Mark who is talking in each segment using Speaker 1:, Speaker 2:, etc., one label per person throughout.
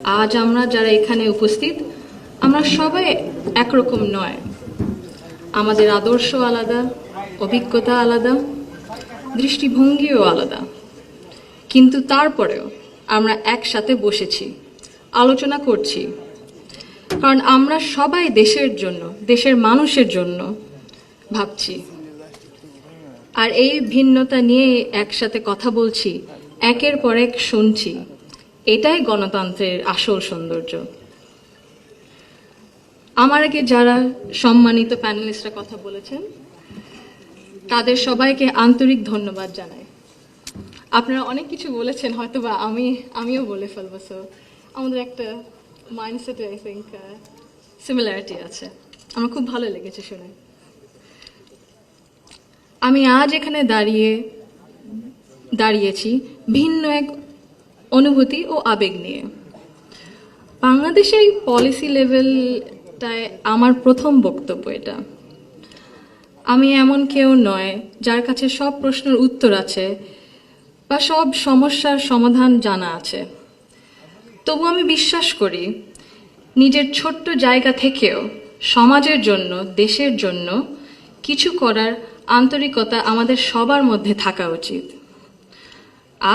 Speaker 1: আজ আমরা যারা এখানে উপস্থিত আমরা সবাই একরকম নয়। আমাদের আদর্শ আলাদা, অভিজ্ঞতা আলাদা, দৃষ্টিভঙ্গিও আলাদা, কিন্তু তারপরেও আমরা একসাথে বসেছি, আলোচনা করছি, কারণ আমরা সবাই দেশের জন্য, দেশের মানুষের জন্য ভাবছি। আর এই ভিন্নতা নিয়ে একসাথে কথা বলছি, একের পর এক শুনছি। এটাই গণতন্ত্রের আসল সৌন্দর্য। আমার আগে যারা সম্মানিত প্যানেলিস্টরা কথা বলেছেন তাদের সবাইকে আন্তরিক ধন্যবাদ জানাই। আপনারা অনেক কিছু বলেছেন, হয়তোবা আমিও বলে ফেলবো। সো আমাদের একটা মাইন্ডসেটে আই থিঙ্ক সিমিলারিটি আছে। আমার খুব ভালো লেগেছে শুনে। আমি আজ এখানে দাঁড়িয়েছি ভিন্ন এক অনুভূতি ও আবেগ নিয়ে। বাংলাদেশের এই পলিসি লেভেলটায় আমার প্রথম বক্তব্য এটা। আমি এমন কেউ নয় যার কাছে সব প্রশ্নের উত্তর আছে বা সব সমস্যার সমাধান জানা আছে। তবু আমি বিশ্বাস করি নিজের ছোট্ট জায়গা থেকেও সমাজের জন্য, দেশের জন্য কিছু করার আন্তরিকতা আমাদের সবার মধ্যে থাকা উচিত।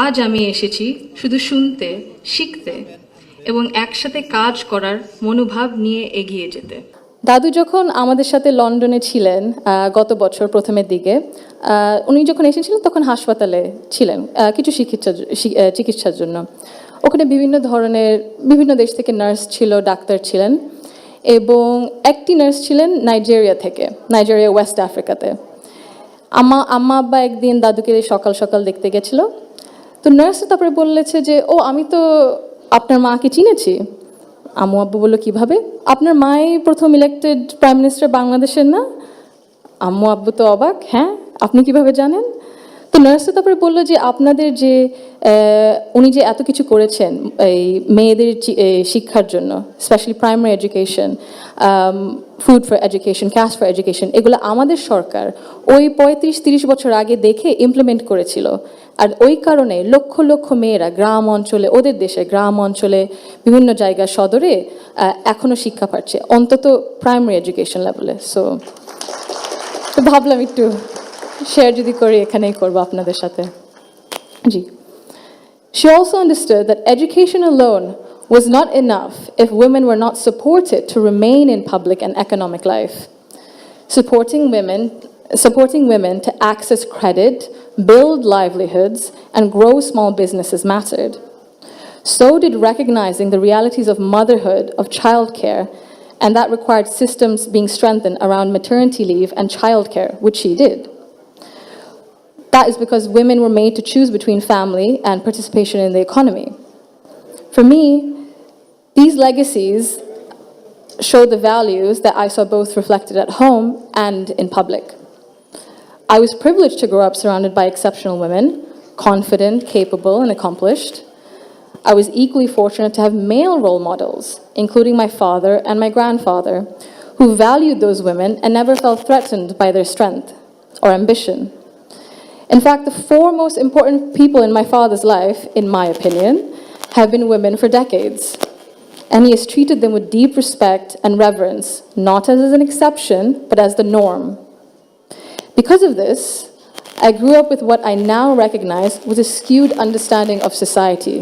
Speaker 1: আজ আমি এসেছি শুধু শুনতে, শিখতে এবং একসাথে কাজ করার মনোভাব নিয়ে এগিয়ে যেতে।
Speaker 2: দাদু যখন আমাদের সাথে লন্ডনে ছিলেন গত বছর প্রথমের দিকে, উনি যখন এসেছিলেন তখন হাসপাতালে ছিলেন কিছু চিকিৎসার জন্য। ওখানে বিভিন্ন দেশ থেকে নার্স ছিল, ডাক্তার ছিলেন, এবং একটি নার্স ছিলেন নাইজেরিয়া ওয়েস্ট আফ্রিকাতে। আম্মা আব্বা একদিন দাদুকে সকাল সকাল দেখতে গেছিল। তো নার্স তারপরে বললেছে যে, ও আমি তো আপনার মাকে চিনেছি। আম্মু আব্বু বললো, কিভাবে? আপনার মাই প্রথম ইলেক্টেড প্রাইম মিনিস্টার বাংলাদেশের না? আম্মু আব্বু তো অবাক, হ্যাঁ আপনি কিভাবে জানেন? তো নার্স তারপরে বললো যে, আপনাদের যে উনি যে এত কিছু করেছেন এই মেয়েদের শিক্ষার জন্য, specially primary education, food for education, cast for education, এগুলো আমাদের সরকার ওই 35-30 বছর আগে দেখে ইমপ্লিমেন্ট করেছিল। আর ওই কারণে লক্ষ লক্ষ মেয়েরা গ্রাম অঞ্চলে, ওদের দেশে গ্রাম অঞ্চলে বিভিন্ন জায়গা সদরে এখনও শিক্ষা পাচ্ছে, অন্তত প্রাইমারি এডুকেশন লেভেলে। সো ভাবলাম একটু শেয়ার যদি করি, এখানেই করবো আপনাদের সাথে। জি। She also understood that education alone was not enough if women were not supported to remain in public and economic life. Supporting women to access credit, build livelihoods, and grow small businesses mattered. So did recognizing the realities of motherhood, of childcare, and that required systems being strengthened around maternity leave and childcare, which she did. That is because women were made to choose between family and participation in the economy. For me, these legacies show the values that I saw both reflected at home and in public. I was privileged to grow up surrounded by exceptional women, confident, capable, and accomplished. I was equally fortunate to have male role models, including my father and my grandfather, who valued those women and never felt threatened by their strength or ambition. In fact, the four most important people in my father's life, in my opinion, have been women for decades. And he has treated them with deep respect and reverence, not as an exception, but as the norm. Because of this, I grew up with what I now recognize was a skewed understanding of society.